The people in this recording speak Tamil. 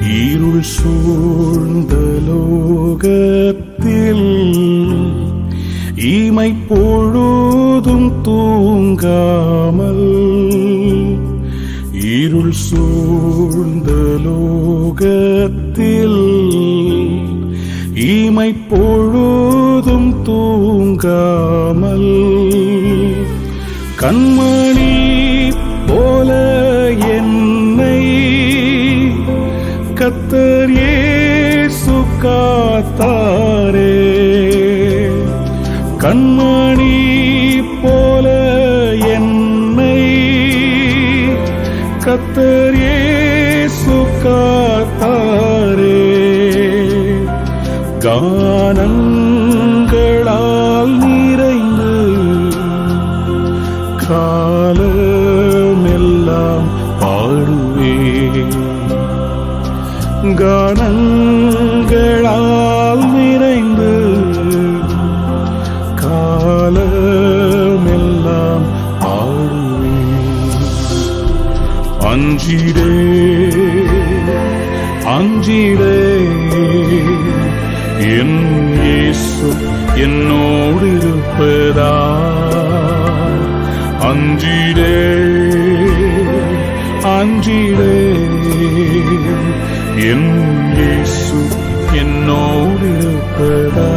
இருள் சூழ்ந்த லோகத்தில் இமை பொழுதும் தூங்காமல், இருள் சூழ்ந்த லோகத்தில் இமை பொழுதும் தூங்காமல், கண்மணி போல என்னை கர்த்தர் இயேசு காத்தாரே. கண்மணி போல என்னை கர்த்தர் இயேசு காத்தாரே. கானங்களால் நிறைந்து காலமெல்லாம் பாடுவேன். கானங்களால் நிறைந்து காலமெல்லாம் பாடுவேன். அஞ்சிடே அஞ்சிடே, என் இயேசு என்னோடு இருப்பதா. அஞ்சிடே அஞ்சிடே, என் இயேசு என்னோடு இருப்பதா.